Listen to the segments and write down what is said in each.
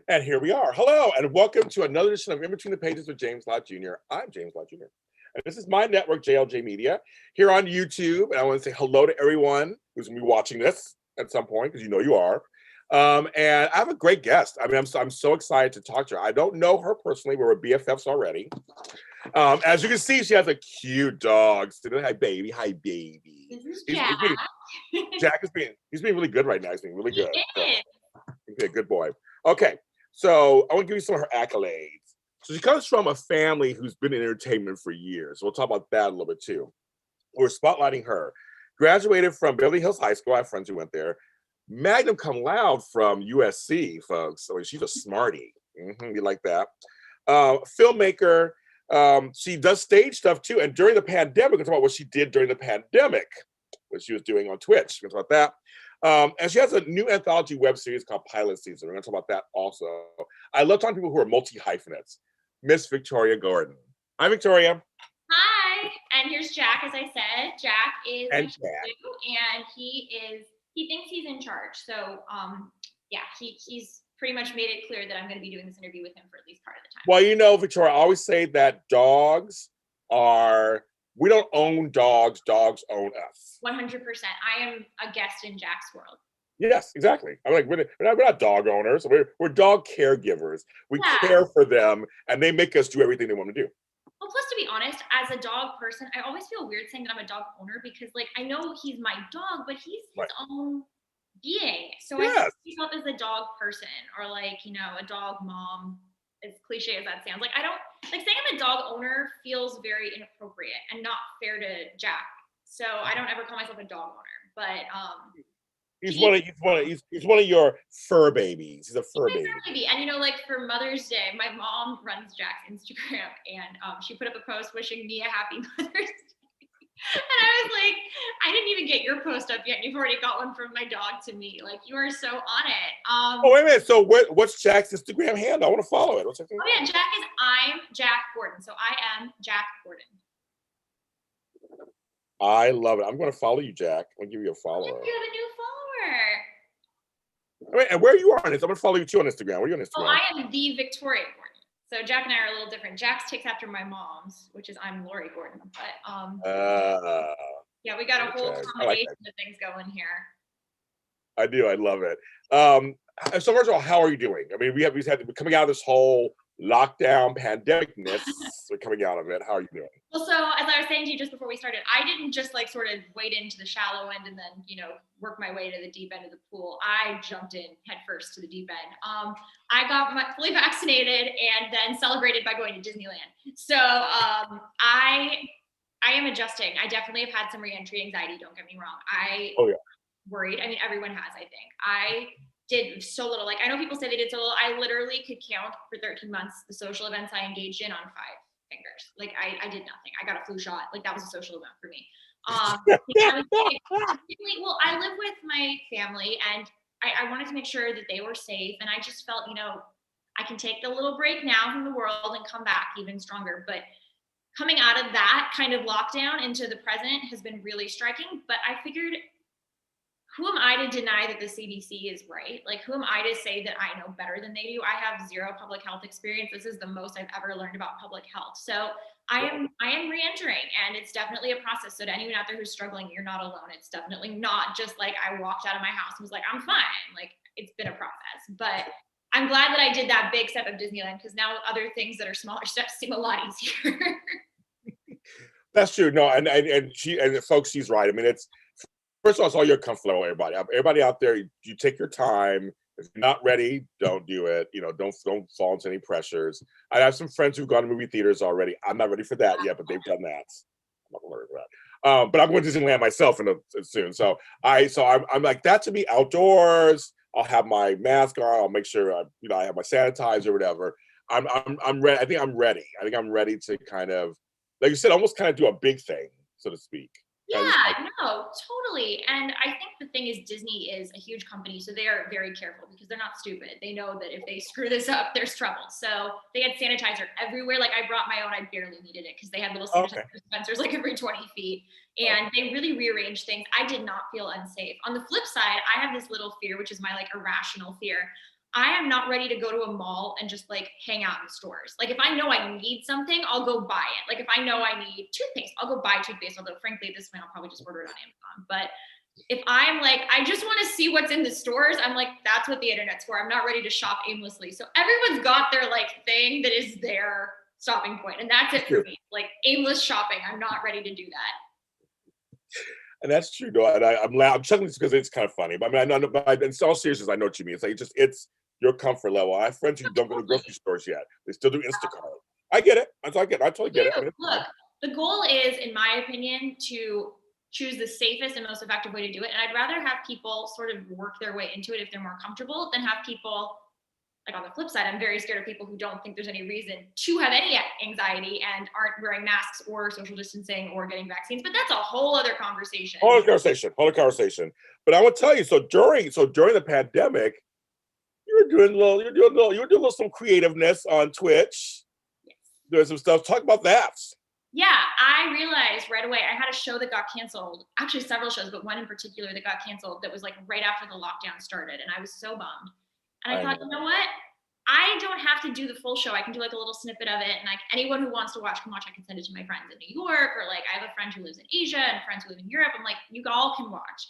And here we are. Hello, and welcome to another edition of In Between the Pages with James Lott Jr. I'm James Lott Jr. And this is my network, JLJ Media, here on YouTube. And I want to say hello to everyone who's going to be watching this at some point, because you know you are. And I have a great guest. I mean, I'm so excited to talk to her. I don't know her personally, but we're BFFs already. As you can see, she has a cute dog. Hi, baby. Hi, baby. This is Jack. Jack is he's being really good right now. He's being really good. He is. Okay, good boy. Okay, so I want to give you some of her accolades. So she comes from a family who's been in entertainment for years. We'll talk about that a little bit too. We're spotlighting her. Graduated from Beverly Hills High School. I have friends who went there. Magna cum laude from USC, folks. So she's a smarty. You like that. Filmmaker. She does stage stuff too. And during the pandemic, we'll talk about what she did during the pandemic, what she was doing on Twitch. We'll talk about that. And she has a new anthology web series called Pilot Season. We're going to talk about that also. I love talking to people who are multi-hyphenates. Miss Victoria Gordon. Hi, Victoria. Hi. And here's Jack, as I said. Jack is and he thinks he's in charge. So yeah, he's pretty much made it clear that I'm going to be doing this interview with him for at least part of the time. Well, you know, Victoria, I always say that we don't own dogs own us. 100%. I am a guest in Jack's world. Yes, exactly. I'm like, we're not dog owners. We're dog caregivers. We care for them, and they make us do everything they want to do. Well, plus, to be honest, as a dog person, I always feel weird saying that I'm a dog owner because, like, I know he's my dog, but he's his own being. So I see myself as a dog person, or like, you know, a dog mom. As cliche as that sounds, like I don't like saying I'm a dog owner feels very inappropriate and not fair to Jack. So I don't ever call myself a dog owner, but he's one of your fur babies. He's a fur baby. And you know, like for Mother's Day, my mom runs Jack's Instagram, and she put up a post wishing me a happy Mother's Day. And I was like, I didn't even get your post up yet. And you've already got one from my dog to me. Like, you are so on it. Oh, wait a minute. So what's Jack's Instagram handle? I want to follow it. I'm Jack Gordon. So I am Jack Gordon. I love it. I'm going to follow you, Jack. I'm going to give you a follow. You have a new follower. Wait, and where you are on this? I'm going to follow you too on Instagram. Where are you on Instagram? Oh, I am the Victoria Gordon. So Jack and I are a little different. Jack's takes after my mom's, which is I'm Lori Gordon. But yeah, we got a whole combination of things going here. I do. I love it. So first of all, how are you doing? I mean, we're coming out of this whole lockdown pandemicness. We're coming out of it. How are you doing? Well, so as I was saying to you just before we started, I didn't just like sort of wade into the shallow end and then, you know, work my way to the deep end of the pool. I jumped in head first to the deep end. I got fully vaccinated and then celebrated by going to Disneyland. So I am adjusting. I definitely have had some re-entry anxiety. Don't get me wrong. Worried. I mean, everyone has, I think. I did so little. Like, I know people say they did so little. I literally could count for 13 months the social events I engaged in on 5 fingers. Like, I did nothing. I got a flu shot. Like, that was a social event for me. Well, I live with my family, and I wanted to make sure that they were safe. And I just felt, you know, I can take a little break now from the world and come back even stronger. But coming out of that kind of lockdown into the present has been really striking. But I figured, who am I to deny that the CDC is right? Like, who am I to say that I know better than they do? I have zero public health experience. This is the most I've ever learned about public health. So I am re-entering, and it's definitely a process. So to anyone out there who's struggling, you're not alone. It's definitely not just like I walked out of my house and was like, I'm fine. Like, it's been a process. But I'm glad that I did that big step of Disneyland, because now other things that are smaller steps seem a lot easier. That's true. No, and folks, she's right. I mean, first of all, it's all your comfort level, everybody. Everybody out there, you take your time. If you're not ready, don't do it. You know, don't fall into any pressures. I have some friends who've gone to movie theaters already. I'm not ready for that yet, but they've done that. I'm not ready for that. But I'm going to Disneyland myself soon. So I'm like, that to be outdoors. I'll have my mask on. I'll make sure I have my sanitizer or whatever. I'm ready. I think I'm ready. I think I'm ready to kind of, like you said, almost kind of do a big thing, so to speak. Yeah, no, totally. And I think the thing is, Disney is a huge company, so they are very careful because they're not stupid. They know that if they screw this up, there's trouble. So they had sanitizer everywhere. Like, I brought my own. I barely needed it because they had little sanitizer dispensers like every 20 feet. And they really rearranged things. I did not feel unsafe. On the flip side, I have this little fear, which is my like irrational fear. I am not ready to go to a mall and just like hang out in stores. Like if I know I need something, I'll go buy it. Like if I know I need toothpaste, I'll go buy toothpaste. Although frankly, at this point, I'll probably just order it on Amazon. But if I'm like, I just want to see what's in the stores, I'm like, that's what the internet's for. I'm not ready to shop aimlessly. So everyone's got their like thing that is their stopping point, and that's it for me. Like aimless shopping, I'm not ready to do that. And that's true, though. And I'm chuckling because it's kind of funny. But I mean, I know, but in all seriousness, I know what you mean. It's like it's your comfort level. I have friends who don't go to grocery stores yet. They still do Instacart. I get it. I totally get it. I mean, look, the goal is, in my opinion, to choose the safest and most effective way to do it. And I'd rather have people sort of work their way into it if they're more comfortable than have people, like on the flip side, I'm very scared of people who don't think there's any reason to have any anxiety and aren't wearing masks or social distancing or getting vaccines. But that's a whole other conversation. Whole conversation. But I want to tell you, so during the pandemic, you were doing a little some creativeness on Twitch. Yes. There's some stuff. Talk about that. Yeah, I realized right away I had a show that got canceled, actually several shows, but one in particular that got canceled that was like right after the lockdown started. And I was so bummed. And I thought, you know what? I don't have to do the full show. I can do like a little snippet of it. And like anyone who wants to watch can watch. I can send it to my friends in New York, or like I have a friend who lives in Asia and friends who live in Europe. I'm like, you all can watch.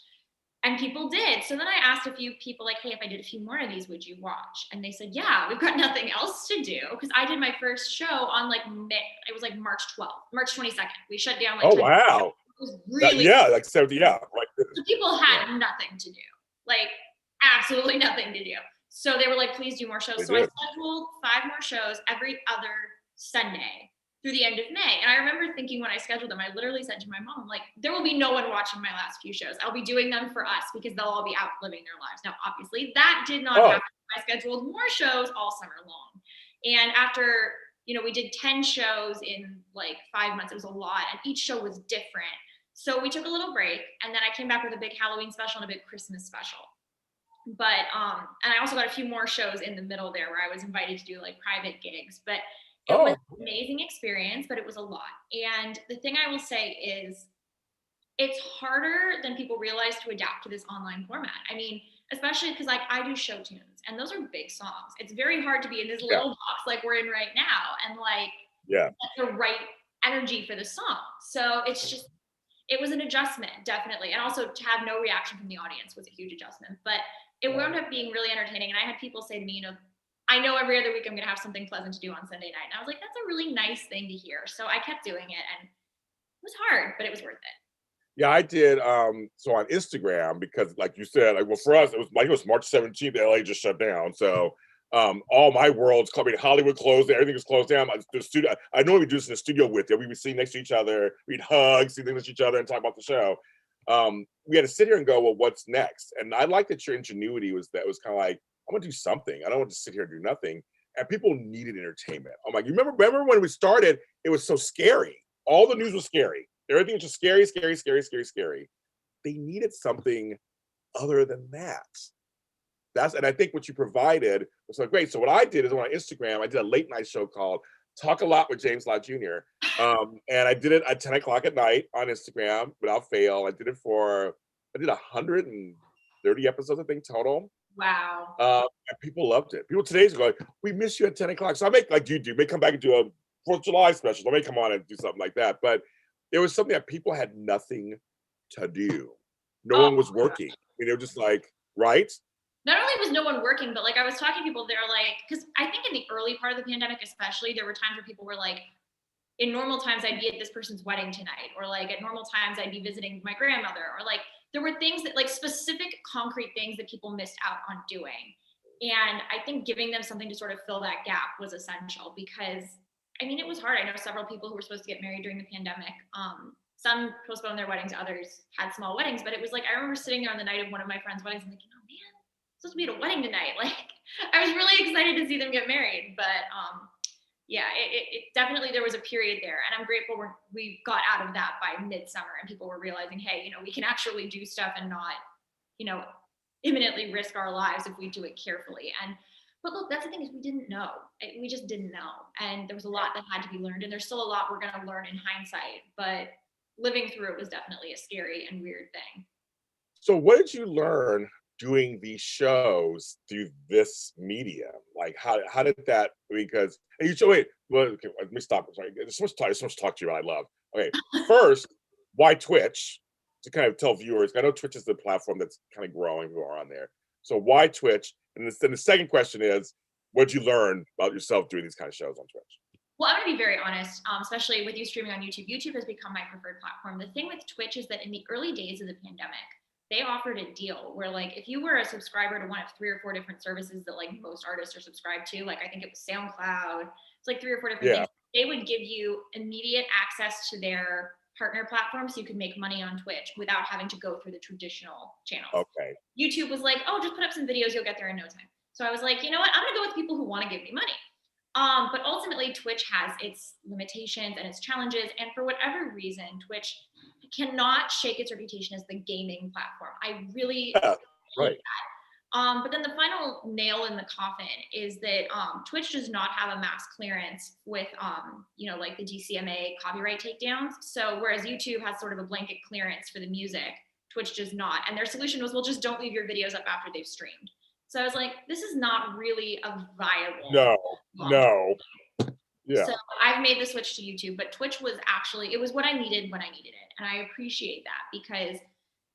And people did. So then I asked a few people like, hey, if I did a few more of these, would you watch? And they said, yeah, we've got nothing else to do. Because I did my first show on like it was like March 12th, March 22nd. We shut down like 10 wow. It was really like 70, yeah. Right. So people had nothing to do. Like absolutely nothing to do. So they were like, please do more shows. So I scheduled 5 more shows every other Sunday through the end of May. And I remember thinking when I scheduled them, I literally said to my mom, I'm like, there will be no one watching my last few shows. I'll be doing them for us because they'll all be out living their lives. Now, obviously, that did not happen. I scheduled more shows all summer long. And after, we did 10 shows in like 5 months. It was a lot. And each show was different. So we took a little break. And then I came back with a big Halloween special and a big Christmas special. But, and I also got a few more shows in the middle there where I was invited to do like private gigs. But it was an amazing experience, but it was a lot. And the thing I will say is it's harder than people realize to adapt to this online format. I mean, especially because like I do show tunes and those are big songs. It's very hard to be in this little box like we're in right now and like get the right energy for the song. So it was an adjustment, definitely. And also to have no reaction from the audience was a huge adjustment. But it wound up being really entertaining. And I had people say to me, I know every other week I'm going to have something pleasant to do on Sunday night. And I was like, that's a really nice thing to hear. So I kept doing it and it was hard, but it was worth it. Yeah, I did. So on Instagram, because like you said, like, well, for us, it was March 17th, LA just shut down. So all my world's closed. I mean, Hollywood closed, everything was closed down. The studio, I normally do this in the studio with you. We would sit next to each other, we'd hug, see next to each other and talk about the show. We had to sit here and go, well, what's next? And I like that your ingenuity was kind of like, I want to do something. I don't want to sit here and do nothing. And people needed entertainment. I'm like, you remember when we started, it was so scary. All the news was scary. Everything was just scary. They needed something other than that. And I think what you provided was like, great. So what I did is on Instagram, I did a late night show called Talk a Lot with James Lott Jr. And I did it at 10 o'clock at night on Instagram without fail. I did 130 episodes, I think, total. Wow. And people loved it. People today's going, we miss you at 10 o'clock. So I make like you do, may come back and do a 4th of July special. I may come on and do something like that. But it was something that people had nothing to do. No one was working. I mean, they were just like, right? Not only was no one working, but like I was talking to people, they're like, because I think in the early part of the pandemic, especially, there were times where people were like, in normal times, I'd be at this person's wedding tonight, or like at normal times, I'd be visiting my grandmother, or like there were things that like specific concrete things that people missed out on doing. And I think giving them something to sort of fill that gap was essential because, I mean, it was hard. I know several people who were supposed to get married during the pandemic. Some postponed their weddings, others had small weddings, but it was like, I remember sitting there on the night of one of my friends' weddings and thinking, oh man, I'm supposed to be at a wedding tonight. Like, I was really excited to see them get married, but yeah, it definitely, there was a period there, and I'm grateful we got out of that by midsummer and people were realizing, hey, we can actually do stuff and not, imminently risk our lives if we do it carefully. But look, that's the thing is we didn't know. We just didn't know. And there was a lot that had to be learned, and there's still a lot we're going to learn in hindsight, but living through it was definitely a scary and weird thing. So what did you learn doing these shows through this medium? Like, how did that? Because and you so wait, well, okay, let me stop. Sorry, there's so much to talk to you. I love. Okay, first, why Twitch? To kind of tell viewers, I know Twitch is the platform that's kind of growing who are on there. So why Twitch? And then the second question is, what'd you learn about yourself doing these kind of shows on Twitch? Well, I'm going to be very honest, especially with you streaming on YouTube. YouTube has become my preferred platform. The thing with Twitch is that in the early days of the pandemic, they offered a deal where, like, if you were a subscriber to one of 3 or 4 different services that, like, most artists are subscribed to, like, I think it was SoundCloud, it's like 3 or 4 different Yeah. things, they would give you immediate access to their partner platform so you could make money on Twitch without having to go through the traditional channels. Okay. YouTube was like, oh, just put up some videos, you'll get there in no time. So I was like, you know what? I'm going to go with people who want to give me money. But ultimately, Twitch has its limitations and its challenges. And for whatever reason, Twitch cannot shake its reputation as the gaming platform. I really Yeah, right. hate that. But then the final nail in the coffin is that Twitch does not have a mass clearance with, like the DCMA copyright takedowns. So whereas YouTube has sort of a blanket clearance for the music, Twitch does not. And their solution was, well, just don't leave your videos up after they've streamed. So I was like, this is not really a viable. No. Yeah. So I've made the switch to YouTube, but Twitch was actually, it was what I needed when I needed it. And I appreciate that because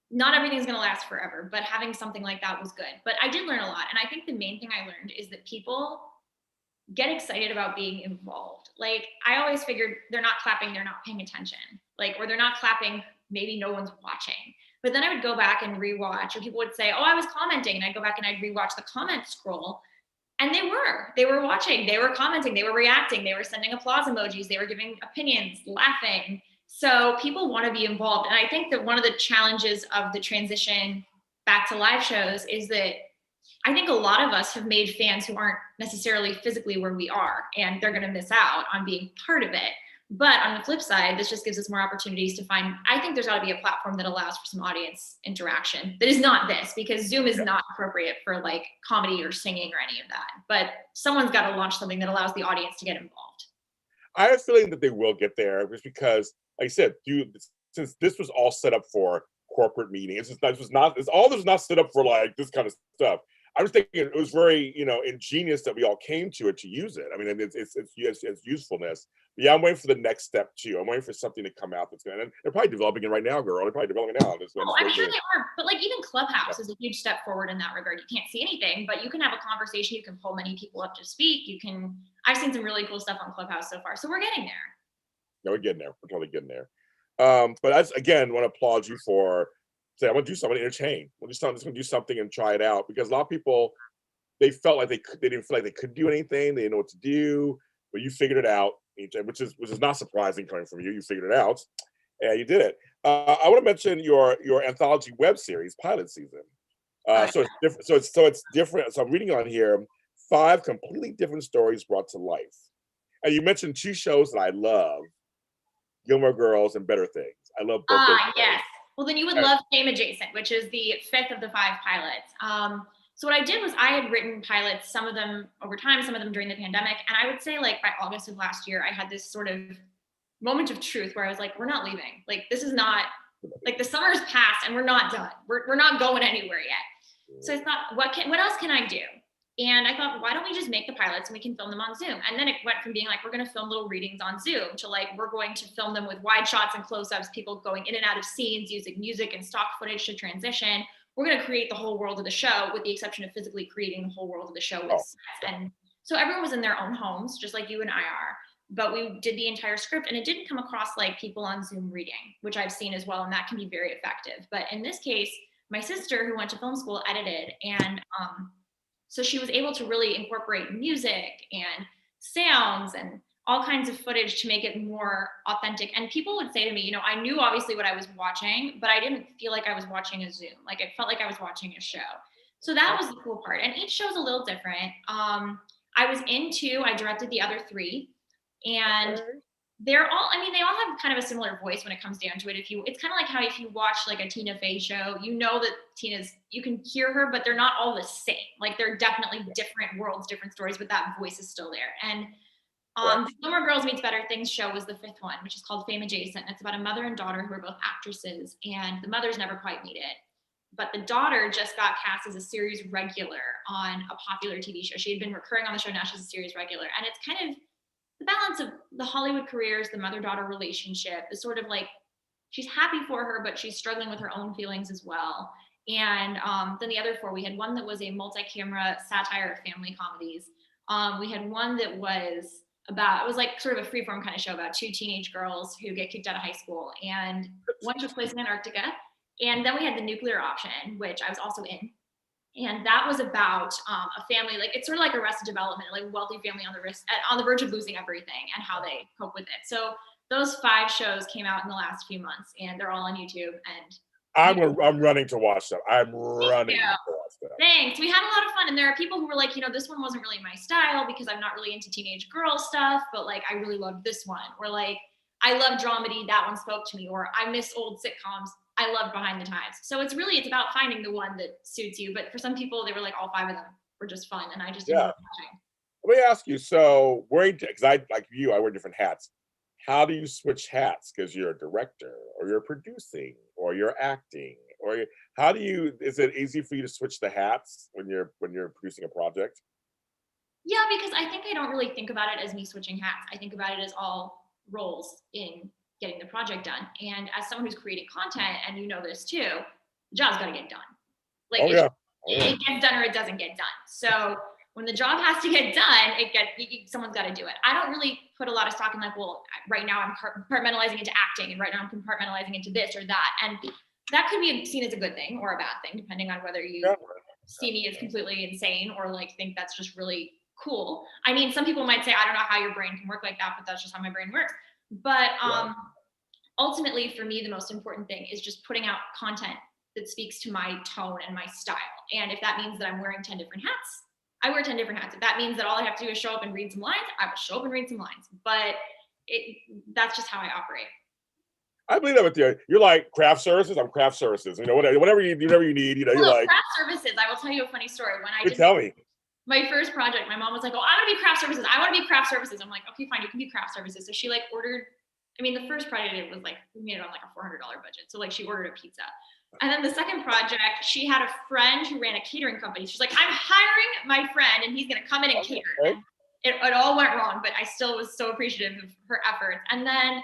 not everything's going to last forever, but having something like that was good. But I did learn a lot. And I think the main thing I learned is that people get excited about being involved. Like, I always figured they're not clapping, they're not paying attention. Like, or they're not clapping, maybe no one's watching. But then I would go back and rewatch, or people would say, oh, I was commenting. And I'd go back and I'd rewatch the comment scroll. And they were watching, they were commenting, they were reacting, they were sending applause emojis, they were giving opinions, laughing. So people want to be involved. And I think that one of the challenges of the transition back to live shows is that I think a lot of us have made fans who aren't necessarily physically where we are, and they're going to miss out on being part of it. But on the flip side, this just gives us more opportunities to find, I think there's got to be a platform that allows for some audience interaction that is not this, because Zoom is not appropriate for like comedy or singing or any of that. But someone's got to launch something that allows the audience to get involved. I have a feeling that they will get there just because, like I said, since this was all set up for corporate meetings, all this was not set up for like this kind of stuff. I was thinking it was very, ingenious that we all came to it to use it. I mean, it's usefulness. But yeah, I'm waiting for the next step too. I'm waiting for something to come out that's gonna. And they're probably developing it right now, girl. They're probably developing it now. I'm sure they are. But like even Clubhouse is a huge step forward in that regard. You can't see anything, but you can have a conversation. You can pull many people up to speak. I've seen some really cool stuff on Clubhouse so far. So we're getting there. Yeah, we're getting there. We're totally getting there. But I again want to applaud you for say I'm gonna do something to entertain. I'm just gonna do something and try it out because a lot of people they felt like they didn't feel like they could do anything. They didn't know what to do, but you figured it out, which is not surprising coming from you. You figured it out, and you did it. I want to mention your anthology web series pilot season. So it's different. So it's different. So I'm reading on here 5 completely different stories brought to life, and you mentioned 2 shows that I love. Gilmore Girls and Better Things. I love both those shows. Yes. Well, then you would love Fame Adjacent, which is the 5th of the 5 pilots. So what I did was I had written pilots, some of them over time, some of them during the pandemic. And I would say like by August of last year, I had this sort of moment of truth where I was like, we're not leaving. Like, this is not, like the summer's passed and we're not done. We're not going anywhere yet. So I thought, what else can I do? And I thought, why don't we just make the pilots and we can film them on Zoom? And then it went from being like, we're going to film little readings on Zoom to like, we're going to film them with wide shots and close-ups, people going in and out of scenes, using music and stock footage to transition. We're going to create the whole world of the show with the exception of physically creating the whole world of the show with sets. And so everyone was in their own homes, just like you and I are. But we did the entire script and it didn't come across like people on Zoom reading, which I've seen as well. And that can be very effective. But in this case, my sister who went to film school edited, and so she was able to really incorporate music and sounds and all kinds of footage to make it more authentic. And people would say to me, I knew obviously what I was watching, but I didn't feel like I was watching a Zoom. Like it felt like I was watching a show. So that was the cool part. And each show's a little different. I was in 2, I directed the other 3. And they all have kind of a similar voice when it comes down to it. It's kind of like how if you watch like a Tina Fey show, that you can hear her, but they're not all the same. Like they're definitely different worlds, different stories, but that voice is still there. And the Gilmore Girls Meets Better Things show was the 5th one, which is called Fame Adjacent. It's about a mother and daughter who are both actresses, and the mothers never quite meet it. but the daughter just got cast as a series regular on a popular TV show. She had been recurring on the show, now she's a series regular. And it's kind of the balance of the Hollywood careers, the mother-daughter relationship, the sort of like, she's happy for her, but she's struggling with her own feelings as well. And then the other four, we had one that was a multi-camera satire of family comedies. We had one that was about, it was like sort of a freeform kind of show about two teenage girls who get kicked out of high school, and one took place in Antarctica. And then we had the nuclear option, which I was also in. And that was about a family, like it's sort of like Arrested Development, like wealthy family on the verge of losing everything and how they cope with it. So those 5 shows came out in the last few months, and they're all on YouTube. And I'm running to watch them. I'm running to watch them. Thanks. We had a lot of fun, and there are people who were like, this one wasn't really my style because I'm not really into teenage girl stuff, but like I really loved this one. Or like I love dramedy, that one spoke to me. Or I miss old sitcoms, I love Behind the Times. So it's about finding the one that suits you. But for some people, they were like, all 5 of them were just fun, and I just enjoyed watching. Let me ask you, so because I wear different hats. How do you switch hats? Because you're a director, or you're producing, or you're acting, or is it easy for you to switch the hats when you're producing a project? Yeah, because I think I don't really think about it as me switching hats. I think about it as all roles in getting the project done. And as someone who's creating content, and you know this too, the job's got to get done. Like it gets done or it doesn't get done. So when the job has to get done, someone's got to do it. I don't really put a lot of stock in like, well, right now I'm compartmentalizing into acting, and right now I'm compartmentalizing into this or that. And that could be seen as a good thing or a bad thing, depending on whether you see me as completely insane or like think that's just really cool. I mean, some people might say, I don't know how your brain can work like that, but that's just how my brain works. But ultimately, for me, the most important thing is just putting out content that speaks to my tone and my style. And if that means that I'm wearing 10 different hats, I wear 10 different hats. If that means that all I have to do is show up and read some lines, I will show up and read some lines. But that's just how I operate. I believe that with you. You're like craft services. I'm craft services. Whatever you need. You're like craft services. I will tell you a funny story. When I did my first project, my mom was like, "Oh, I want to be craft services. I want to be craft services." I'm like, "Okay, fine. You can be craft services." So she like ordered. I mean, the first project it was like we made it on like a $400 budget. So like she ordered a pizza. And then the second project, she had a friend who ran a catering company. She's like, I'm hiring my friend and he's going to come in and cater. And it all went wrong, but I still was so appreciative of her efforts. And then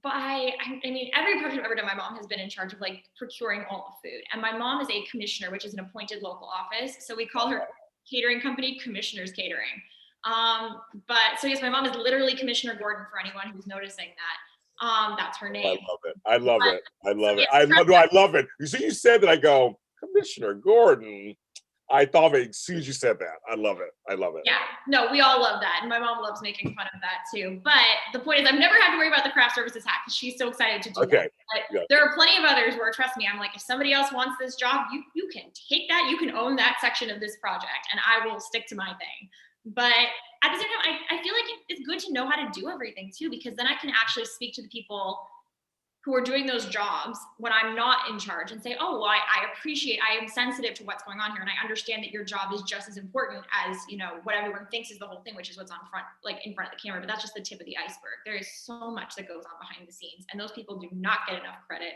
every project I've ever done, my mom has been in charge of like procuring all the food. And my mom is a commissioner, which is an appointed local office. So we call her catering company Commissioner's Catering. But so yes, my mom is literally Commissioner Gordon for anyone who's noticing that. That's her name. I love it. I love it. You see, you said that, I go, Commissioner Gordon. I thought of it as soon as you said that. I love it. Yeah, no, we all love that. And my mom loves making fun of that too. But the point is, I've never had to worry about the craft services hat because she's so excited to do that. But there are plenty of others where, trust me, I'm like, if somebody else wants this job, you can take that. You can own that section of this project and I will stick to my thing. But at the same time, I feel like it's good to know how to do everything too, because then I can actually speak to the people who are doing those jobs when I'm not in charge and say, oh, well, I am sensitive to what's going on here. And I understand that your job is just as important as, what everyone thinks is the whole thing, which is what's in front of the camera. But that's just the tip of the iceberg. There is so much that goes on behind the scenes. And those people do not get enough credit,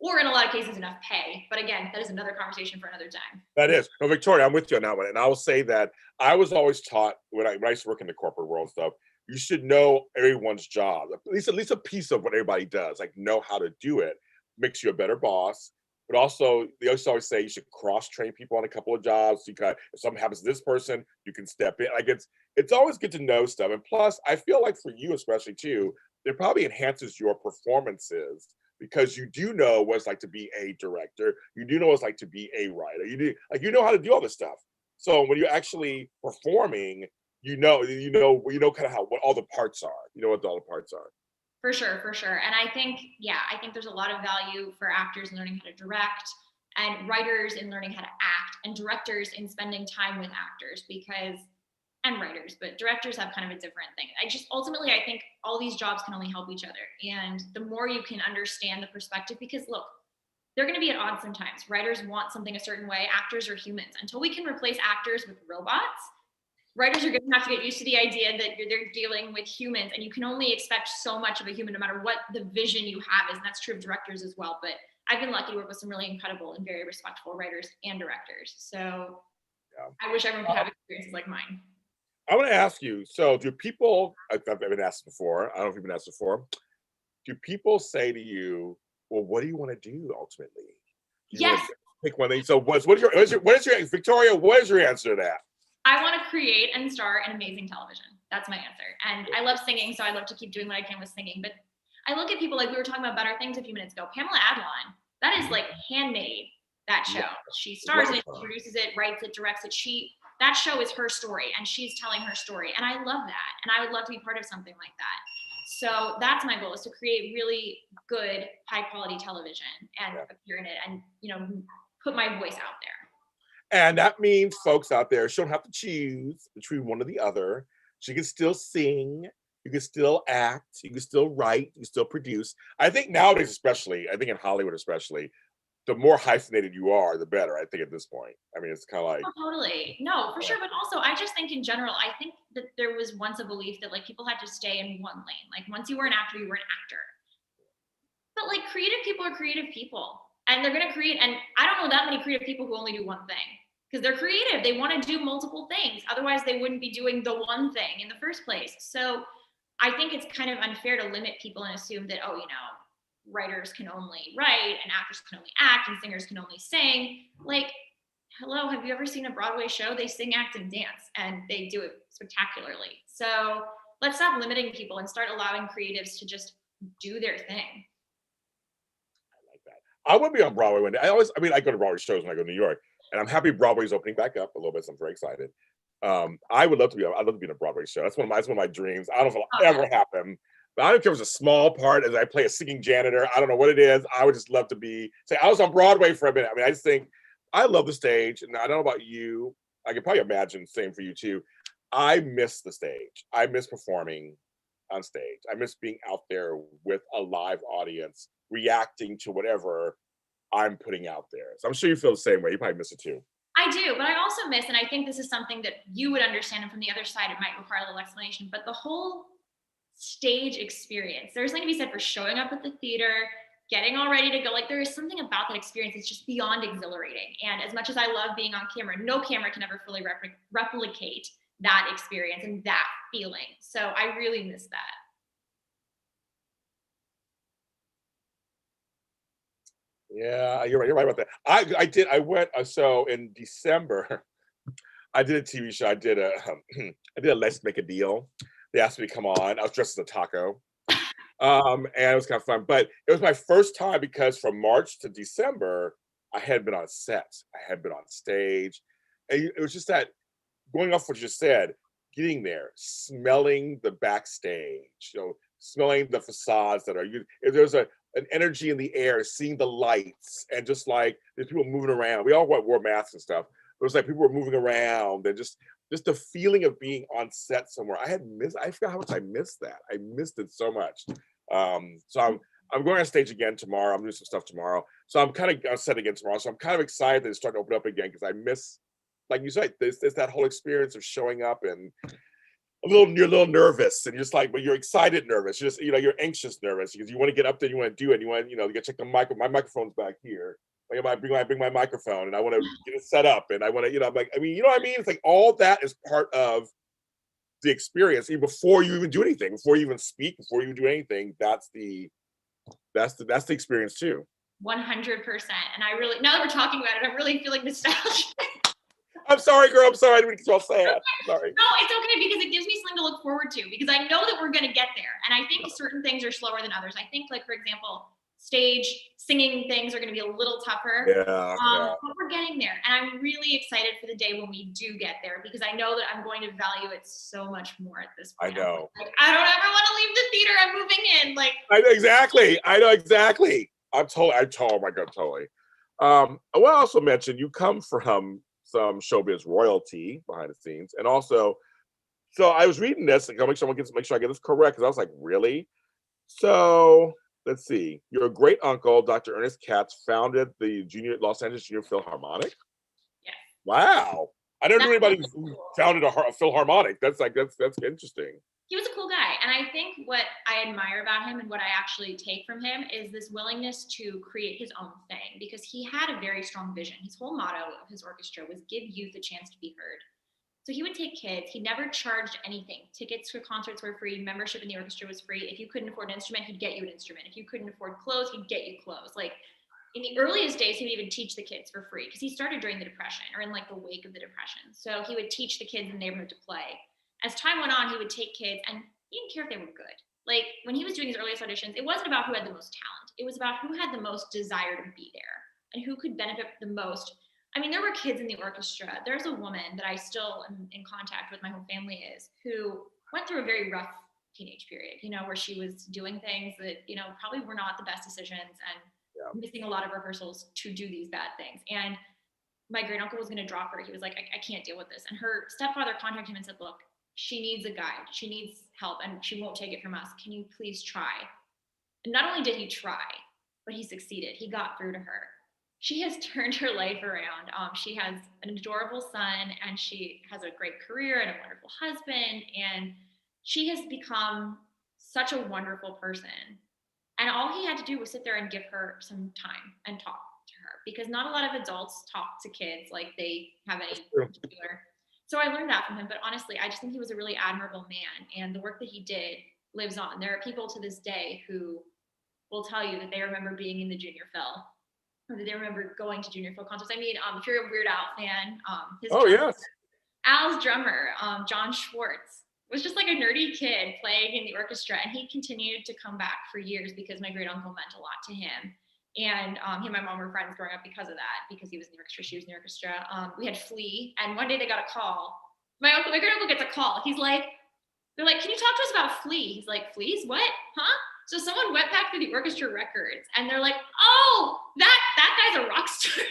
or in a lot of cases, enough pay. But again, that is another conversation for another time. That is. No, Victoria, I'm with you on that one. And I will say that I was always taught when I used to work in the corporate world stuff, you should know everyone's job, at least a piece of what everybody does, like know how to do it. Makes you a better boss. But also, they always say you should cross-train people on a couple of jobs. Because if something happens to this person, you can step in. Like it's always good to know stuff. And plus, I feel like for you especially too, it probably enhances your performances because you do know what it's like to be a director. You do know what it's like to be a writer. You know how to do all this stuff. So when you're actually performing, you know kind of what all the parts are. You know what all the parts are. For sure. And I think there's a lot of value for actors in learning how to direct, and writers in learning how to act, and directors in spending time with actors and writers, but directors have kind of a different thing. Ultimately, I think all these jobs can only help each other. And the more you can understand the perspective, because look, they're going to be at odds sometimes. Writers want something a certain way. Actors are humans. Until we can replace actors with robots, writers are going to have to get used to the idea that they're dealing with humans, and you can only expect so much of a human no matter what the vision you have is. And that's true of directors as well. But I've been lucky to work with some really incredible and very respectful writers and directors. So I wish everyone could have experiences like mine. I want to ask you, so do people, I've been asked before, I don't know if you've been asked before, do people say to you, well, what do you want to do ultimately? Do you want Yes. to pick one thing? So what is your, Victoria, what is your answer to that? I want to create and star in amazing television. That's my answer. And I love singing, so I love to keep doing what I can with singing. But I look at people like we were talking about Better Things a few minutes ago. Pamela Adlon, that is like handmade, that show. She stars in it, she produces it, writes it, directs it. That show is her story, and she's telling her story. And I love that. And I would love to be part of something like that. So that's my goal, is to create really good, high quality television and appear in it and, put my voice out there. And that means folks out there, she don't have to choose between one or the other. She can still sing, you can still act, you can still write, you can still produce. I think nowadays, especially, I think in Hollywood especially, the more hyphenated you are, the better, I think, at this point. I mean, it's kind of like... Oh, totally. No, for sure. But also, I just think in general, I think that there was once a belief that like people had to stay in one lane. Like once you were an actor, you were an actor. But like creative people are creative people. And they're going to create, and I don't know that many creative people who only do one thing. Because they're creative, they want to do multiple things. Otherwise, they wouldn't be doing the one thing in the first place. So I think it's kind of unfair to limit people and assume that, writers can only write and actors can only act and singers can only sing. Like, hello, have you ever seen a Broadway show? They sing, act, and dance, and they do it spectacularly. So let's stop limiting people and start allowing creatives to just do their thing. I would be on Broadway one day. I go to Broadway shows when I go to New York, and I'm happy Broadway's opening back up a little bit, so I'm very excited. I'd love to be in a Broadway show. That's one of my dreams. I don't know if it'll ever happen, but I don't care if it's a small part as I play a singing janitor. I don't know what it is. I would just love to say I was on Broadway for a minute. I mean, I just think I love the stage, and I don't know about you. I can probably imagine the same for you too. I miss the stage. I miss performing on stage. I miss being out there with a live audience, reacting to whatever I'm putting out there. So I'm sure you feel the same way. You probably miss it too. I do, but I also miss, and I think this is something that you would understand, and from the other side, it might require a little explanation, but the whole stage experience. There's something to be said for showing up at the theater, getting all ready to go. Like there is something about that experience that's just beyond exhilarating. And as much as I love being on camera, no camera can ever fully replicate that experience and that feeling. So I really miss that. Yeah, you're right about that. So in December, I did a TV show. I did a Let's Make a Deal. They asked me to come on. I was dressed as a taco. And it was kind of fun. But it was my first time because from March to December, I hadn't been on set. I hadn't been on stage. And it was just that, going off what you just said, getting there, smelling the backstage, smelling the facades that are used. There's an energy in the air, seeing the lights, and just like there's people moving around. We all wore masks and stuff. It was like people were moving around, and just the feeling of being on set somewhere. I forgot how much I missed that. I missed it so much. So I'm going on stage again tomorrow. I'm doing some stuff tomorrow. So I'm kind of on set again tomorrow. So I'm kind of excited that it's starting to open up again because I miss, like you said, there's that whole experience of showing up and you're a little nervous, and you're just like, but you're excited, nervous. You're just, you're anxious, nervous because you want to get up there, you want to do it, you want, you get to check the my microphone's back here. Like I bring my microphone, and I want to get it set up, and I want to, I'm like, you know what I mean? It's like all that is part of the experience, even before you even do anything, before you even speak, before you do anything. That's the experience too. 100%. And I really, now that we're talking about it, I'm really feeling nostalgic. I'm sorry, girl. I'm sorry. I didn't get you all sad. Sorry. No, it's okay because it gives me something to look forward to because I know that we're going to get there. And I think certain things are slower than others. I think, like, for example, stage singing things are going to be a little tougher. Yeah. But we're getting there. And I'm really excited for the day when we do get there because I know that I'm going to value it so much more at this point. I know. Like, I don't ever want to leave the theater. I'm moving in. Like, I know exactly. Oh my God, totally. I want to also mention you come from some showbiz royalty behind the scenes, and also, so I was reading this and make sure I get this correct because I was like, really? So let's see. Your great uncle, Dr. Ernst Katz, founded the Los Angeles Junior Philharmonic. Yeah. Wow, I never knew anybody who founded a Philharmonic. That's interesting. he was a cool guy. And I think what I admire about him and what I actually take from him is this willingness to create his own thing, because he had a very strong vision. His whole motto of his orchestra was give youth a chance to be heard. So he would take kids. He never charged anything. Tickets for concerts were free. Membership in the orchestra was free. If you couldn't afford an instrument, he'd get you an instrument. If you couldn't afford clothes, he'd get you clothes. Like in the earliest days, he would even teach the kids for free because he started during the Depression or in like the wake of the Depression. So he would teach the kids in the neighborhood to play. As time went on, he would take kids, and he didn't care if they were good. Like when he was doing his earliest auditions, it wasn't about who had the most talent. It was about who had the most desire to be there and who could benefit the most. I mean, there were kids in the orchestra. There's a woman that I still am in contact with, my whole family is, who went through a very rough teenage period, you know, where she was doing things that, you know, probably were not the best decisions and missing a lot of rehearsals to do these bad things. And my great uncle was going to drop her. He was like, I can't deal with this. And her stepfather contacted him and said, look, she needs a guide. She needs help and she won't take it from us. Can you please try? And not only did he try, but he succeeded. He got through to her. She has turned her life around. She has an adorable son and she has a great career and a wonderful husband. And she has become such a wonderful person. And all he had to do was sit there and give her some time and talk to her, because not a lot of adults talk to kids like they have any particular. So I learned that from him. But honestly, I just think he was a really admirable man. And the work that he did lives on. There are people to this day who will tell you that they remember being in the Junior Phil, or that they remember going to Junior Phil concerts. I mean, if you're a Weird Al fan, Al's drummer, John Schwartz, was just like a nerdy kid playing in the orchestra, and he continued to come back for years because my great uncle meant a lot to him. And he and my mom were friends growing up because of that, because he was in the orchestra, she was in the orchestra. We had Flea, and one day they got a call. My great uncle gets a call. He's like, they're like, can you talk to us about Flea? He's like, Flea's what? Huh? So someone went back through the orchestra records, and they're like, oh, that guy's a rock star.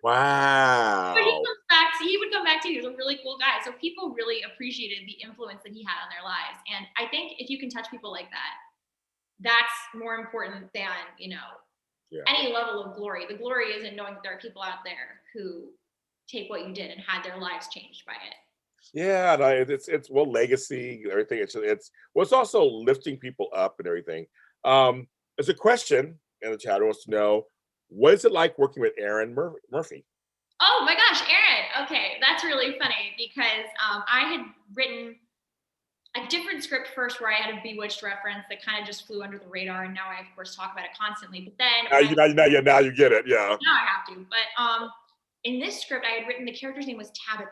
Wow. But he would come back to you. He was a really cool guy. So people really appreciated the influence that he had on their lives. And I think if you can touch people like that, that's more important than, you know, any level of glory. The glory is in knowing that there are people out there who take what you did and had their lives changed by it. Yeah, no, it's well, legacy, everything. It's also lifting people up and everything. There's a question in the chat who wants to know, what is it like working with Erin Murphy? Oh my gosh, Erin. Okay, that's really funny because I had written a different script first where I had a Bewitched reference that kind of just flew under the radar, and now I of course talk about it constantly. But then now you get it, yeah. Now I have to. But in this script, I had written the character's name was Tabitha.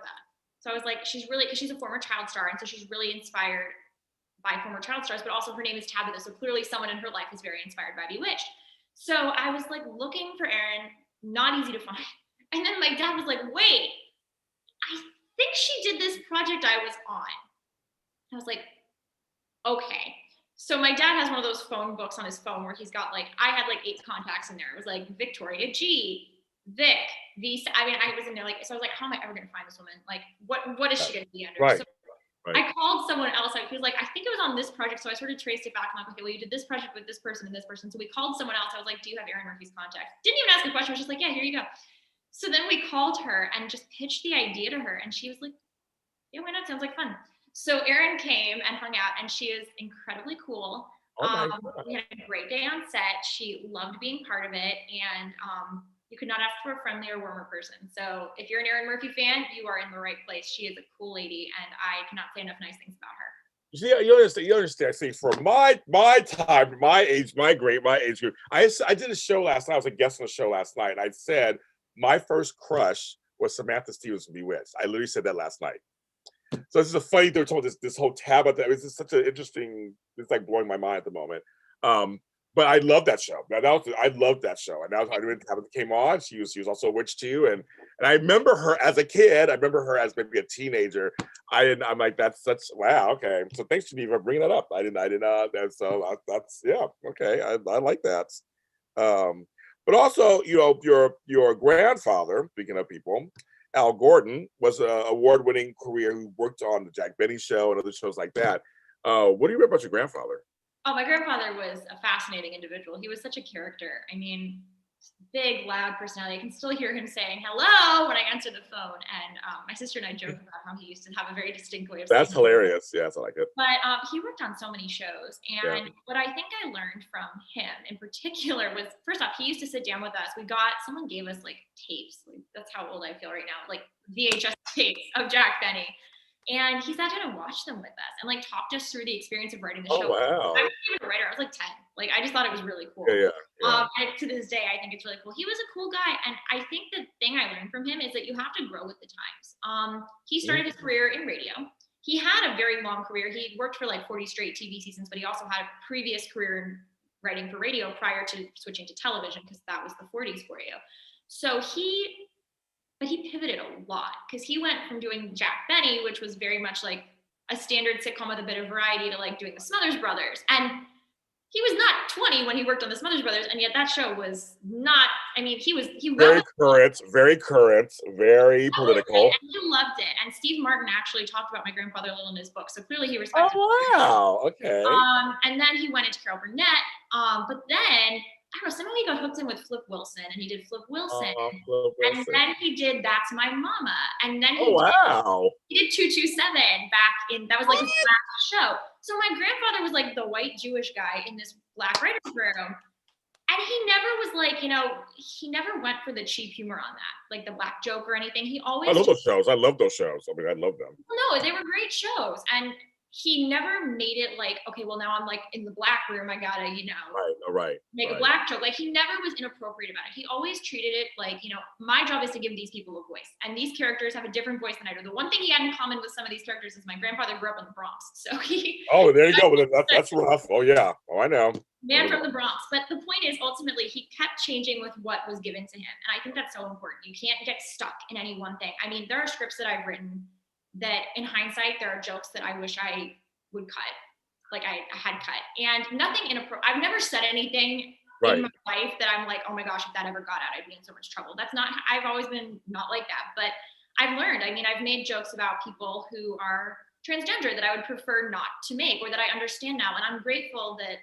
So I was like, she's really, because she's a former child star, and so she's really inspired by former child stars, but also her name is Tabitha. So clearly someone in her life is very inspired by Bewitched. So I was like looking for Erin, not easy to find. And then my dad was like, wait, I think she did this project I was on. I was like, okay. So my dad has one of those phone books on his phone where he's got like, I had like 8 contacts in there. It was like Victoria G, Vic, I mean, I was in there like, so I was like, how am I ever going to find this woman? Like, what is she going to be under? Right. So I called someone else. He was like, I think it was on this project. So I sort of traced it back. I'm like, okay, well, you did this project with this person and this person. So we called someone else. I was like, do you have Erin Murphy's contact? Didn't even ask a question. I was just like, yeah, here you go. So then we called her and just pitched the idea to her. And she was like, yeah, why not? Sounds like fun. So Erin came and hung out, and she is incredibly cool. We had a great day on set. She loved being part of it. And you could not ask for a friendlier, warmer person. So if you're an Erin Murphy fan, you are in the right place. She is a cool lady, and I cannot say enough nice things about her. You understand. See, for my time, my age group, I did a show last night. I was a guest on a show last night, and I said my first crush was Samantha Stevens from Bewitched. I literally said that last night. So this is a funny thing. Told this whole Tabitha. It's just such an interesting. It's like blowing my mind at the moment. But I love that show. I loved that show. And that was when Tabitha came on. She was also a witch too. And I remember her as a kid. I remember her as maybe a teenager. I'm like, that's such wow. Okay. So thanks to me for bringing that up. I didn't. And so that's yeah. Okay. I like that. But also, you know, your grandfather. Speaking of people. Al Gordon was an award-winning career who worked on the Jack Benny Show and other shows like that. What do you remember about your grandfather? Oh, my grandfather was a fascinating individual. He was such a character. I mean, big, loud personality. I can still hear him saying hello when I answer the phone. And my sister and I joke about how he used to have a very distinct way of saying That's hilarious. Yes, I like it. But he worked on so many shows. And what I think I learned from him in particular was, first off, he used to sit down with us. Someone gave us like tapes. Like, that's how old I feel right now. Like VHS tapes of Jack Benny. And he sat down and watched them with us and like talked us through the experience of writing the show. Wow. I wasn't even a writer. I was like 10. Like, I just thought it was really cool. And to this day, I think it's really cool. He was a cool guy. And I think the thing I learned from him is that you have to grow with the times. He started his career in radio. He had a very long career. He worked for like 40 straight TV seasons, but he also had a previous career in writing for radio prior to switching to television, because that was the 40s for you. So he pivoted a lot, because he went from doing Jack Benny, which was very much like a standard sitcom with a bit of variety, to like doing the Smothers Brothers. And he was not 20 when he worked on the Smothers Brothers, and yet that show was not, I mean, he very current, very political. And he loved it. And Steve Martin actually talked about My Grandfather a little in his book, so clearly he respected it. Oh, wow, okay. And then he went into Carol Burnett, but then, I don't know, somehow he got hooked in with Flip Wilson, and he did Flip Wilson. And then he did That's My Mama. And then he did 227 back in, that was like his last show. So my grandfather was like the white Jewish guy in this black writer's room. And he never was like, he never went for the cheap humor on that, like the black joke or anything. He always— I love those shows. I love those shows. I mean, I love them. No, they were great shows. And he never made it like, okay, well, now I'm like in the black room, I gotta, make a black joke. Like, he never was inappropriate about it. He always treated it like, my job is to give these people a voice. And these characters have a different voice than I do. The one thing he had in common with some of these characters is my grandfather grew up in the Bronx. So he— Oh, there you go. That's rough. Oh, yeah. Oh, I know. Man from the Bronx. But the point is, ultimately, he kept changing with what was given to him. And I think that's so important. You can't get stuck in any one thing. I mean, there are scripts that I've written that in hindsight, there are jokes that I wish I would cut, like I had cut, and nothing inappropriate. I've never said anything in my life that I'm like, oh my gosh, if that ever got out, I'd be in so much trouble. That's not, I've always been not like that, but I've learned. I mean, I've made jokes about people who are transgender that I would prefer not to make, or that I understand now. And I'm grateful that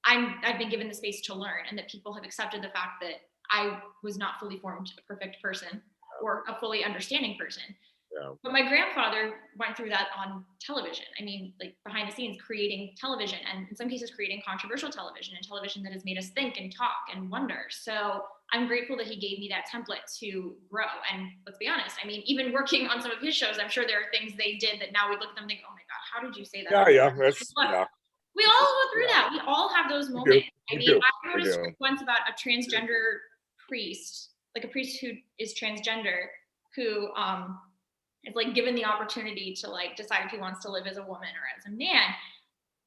I've been given the space to learn, and that people have accepted the fact that I was not fully formed a perfect person or a fully understanding person. Yeah. But my grandfather went through that on television. I mean, like behind the scenes, creating television, and in some cases creating controversial television, and television that has made us think and talk and wonder. So I'm grateful that he gave me that template to grow. And let's be honest, I mean, even working on some of his shows, I'm sure there are things they did that now we look at them and think, oh my God, how did you say that? Yeah. We all go through that. We all have those moments. I wrote a script once about a transgender priest, like a priest who is transgender, who is like given the opportunity to like decide if he wants to live as a woman or as a man.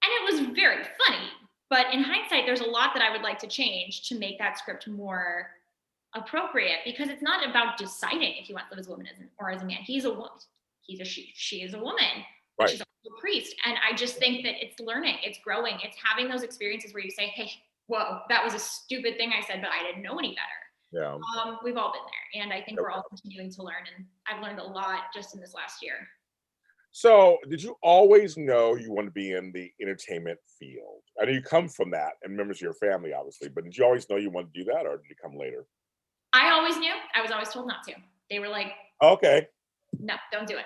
And it was very funny. But in hindsight, there's a lot that I would like to change to make that script more appropriate, because it's not about deciding if he wants to live as a woman or as a man. He's a woman. He's a she. She is a woman. Right. She's also a priest. And I just think that it's learning, it's growing, it's having those experiences where you say, hey, whoa, that was a stupid thing I said, but I didn't know any better. Yeah. We've all been there. And I think we're all continuing to learn. And I've learned a lot just in this last year. So did you always know you wanted to be in the entertainment field? I know you come from that and members of your family, obviously, but did you always know you wanted to do that, or did it come later? I always knew. I was always told not to. They were like, okay, no, don't do it.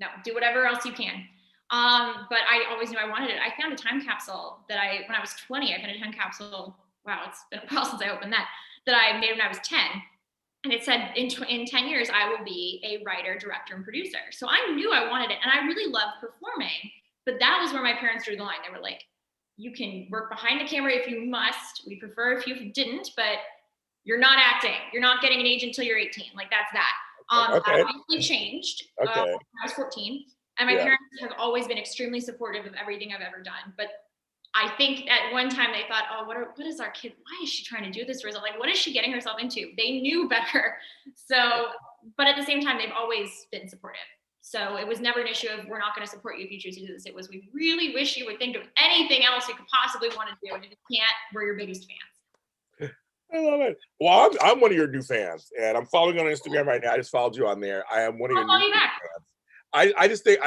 No, do whatever else you can. But I always knew I wanted it. I found a time capsule that when I was 20, I found a time capsule. Wow, it's been a while since I opened that I made when I was 10. And it said, in 10 years, I will be a writer, director, and producer. So I knew I wanted it. And I really loved performing. But that was where my parents drew the line. They were like, you can work behind the camera if you must. We prefer if you didn't, but you're not acting. You're not getting an agent until you're 18. Like, that's that. That obviously changed when I was 14. And my parents have always been extremely supportive of everything I've ever done. But I think at one time they thought, oh, what is our kid? Why is she trying to do this to herself? Like, what is she getting herself into? They knew better. So, but at the same time, they've always been supportive. So it was never an issue of, we're not going to support you if you choose to do this. It was, we really wish you would think of anything else you could possibly want to do. And if you can't, we're your biggest fans. I love it. Well, I'm one of your new fans, and I'm following you on Instagram right now. I just followed you on there. I am one of your new fans. I just think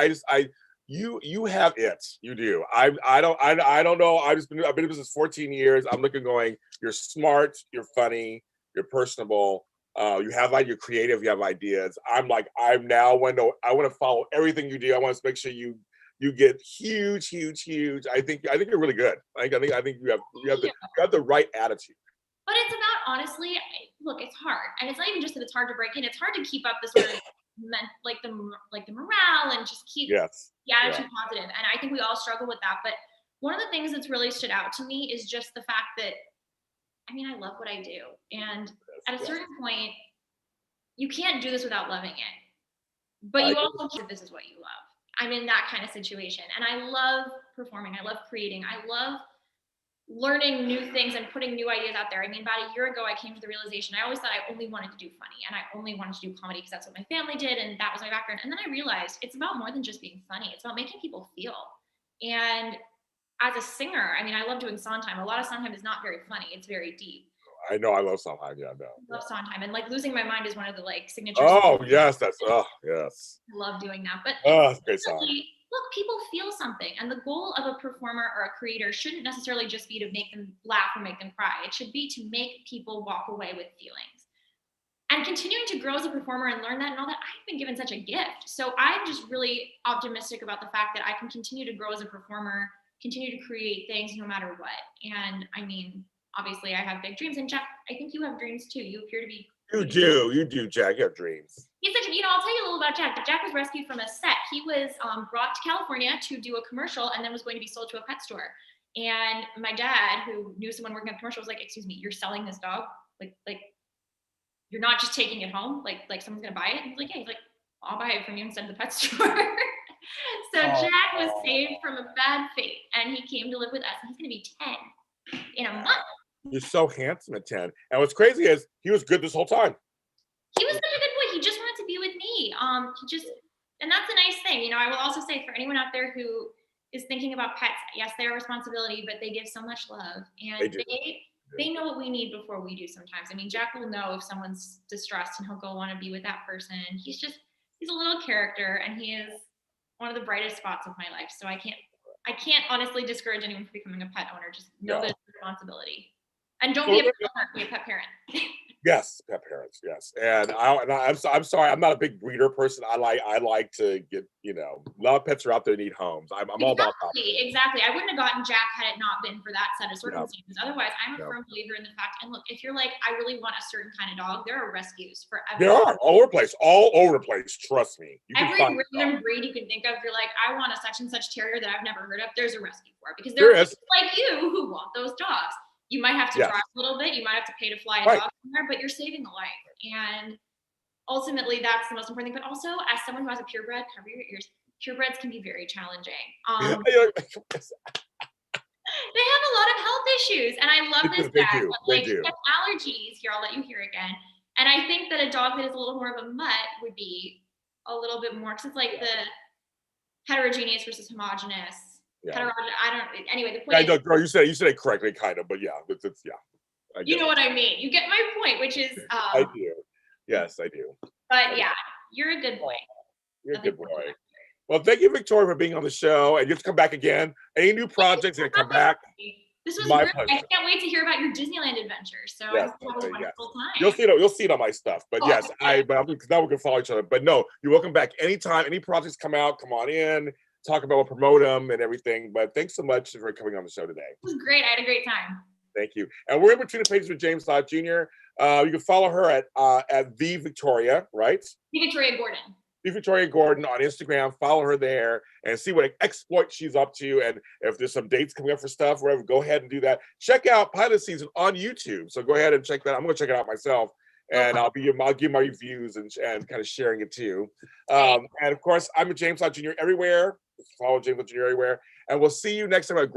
you have it. You do. I don't know. I've been in business 14 years. I'm looking going, you're smart, you're funny, You're personable. You have like, you're creative. You have ideas. I'm now I want to follow everything you do. I want to make sure you get huge. I think you're really good. I think you have the right attitude. But it's about, honestly, look, it's hard, and it's not even just that it's hard to break in. It's hard to keep up the sort of the morale and just keep the attitude positive. And I think we all struggle with that. But one of the things that's really stood out to me is just the fact that, I mean, I love what I do, and at a certain point, you can't do this without loving it. But you also can't, this is what you love. I'm in that kind of situation, and I love performing. I love creating. I love learning new things and putting new ideas out there. I mean, about a year ago, I came to the realization, I always thought I only wanted to do funny, and I only wanted to do comedy because that's what my family did, and that was my background. And then I realized it's about more than just being funny. It's about making people feel. And as a singer, I mean, I love doing Sondheim. A lot of Sondheim is not very funny. It's very deep. I know, I love Sondheim. Yeah, I know. I love Sondheim, and like Losing My Mind is one of the like signatures. Oh yes, yes. I love doing that. But great song. Look, people feel something, and the goal of a performer or a creator shouldn't necessarily just be to make them laugh or make them cry. It should be to make people walk away with feelings. And continuing to grow as a performer and learn that and all that, I've been given such a gift. So I'm just really optimistic about the fact that I can continue to grow as a performer, continue to create things no matter what. And I mean, obviously I have big dreams, and Jack, I think you have dreams too. You appear to be. You do, Jack. You have dreams. He's such, I'll tell you a little about Jack. Jack was rescued from a set. He was brought to California to do a commercial and then was going to be sold to a pet store. And my dad, who knew someone working on the commercial, was like, "Excuse me, you're selling this dog? Like you're not just taking it home? Like someone's gonna buy it?" And he's like, "Yeah." He's like, "I'll buy it from you instead of the pet store." So Jack was saved from a bad fate, and he came to live with us. And he's gonna be 10 in a month. You're so handsome at 10. And what's crazy is he was good this whole time. He was such a good boy. He just wanted to be with me. And that's a nice thing. I will also say, for anyone out there who is thinking about pets, yes, they're a responsibility, but they give so much love, and they know what we need before we do sometimes. I mean, Jack will know if someone's distressed, and he'll go want to be with that person. He's a little character, and he is one of the brightest spots of my life. So I can't honestly discourage anyone from becoming a pet owner. Just know that it's a responsibility. And don't be a pet owner, be a pet parent. Yes, pet parents. Yes, and I'm sorry, I'm not a big breeder person. I like to get, a lot of pets are out there need homes. I'm all about that. Exactly. I wouldn't have gotten Jack had it not been for that set of circumstances. Otherwise, I'm a firm believer in the fact. And look, if you're like, I really want a certain kind of dog, there are rescues for everyone. There are all over the place. Trust me. Every random breed you can think of, you're like, I want a such and such terrier that I've never heard of. There's a rescue for it, because there are people like you who want those dogs. You might have to drive a little bit. You might have to pay to fly a dog somewhere, but you're saving a life. And ultimately, that's the most important thing. But also, as someone who has a purebred, cover your ears. Purebreds can be very challenging. They have a lot of health issues, and I love this guy. But he has allergies. Here, I'll let you hear again. And I think that a dog that is a little more of a mutt would be a little bit more, because it's like the heterogeneous versus homogeneous. Yeah. Anyway, the point is, girl, you said it correctly, kind of, but yeah, it's you know what I mean. You get my point, which is I do. Yes, I do. But yeah, you're a good boy. You're a good boy. Well, thank you, Victoria, for being on the show, and you have to come back again. Any new projects are gonna come back. This was great. I can't wait to hear about your Disneyland adventure. So I hope you have a wonderful time. You'll see it on my stuff. But yes, because now we can follow each other. But no, you're welcome back anytime. Any projects come out, come on in. Talk about, promote them and everything. But thanks so much for coming on the show today. It was great. I had a great time. Thank you. And we're in between the pages with James Laude Jr. You can follow her at the Victoria, right? The Victoria Gordon. The Victoria Gordon on Instagram. Follow her there and see what exploit she's up to. And if there's some dates coming up for stuff, whatever, go ahead and do that. Check out Pilot Season on YouTube. So go ahead and check that. I'm going to check it out myself. And I'll give my reviews and kind of sharing it too. And of course, I'm a James Laude Jr. everywhere. Follow James Laude Jr. everywhere. And we'll see you next time.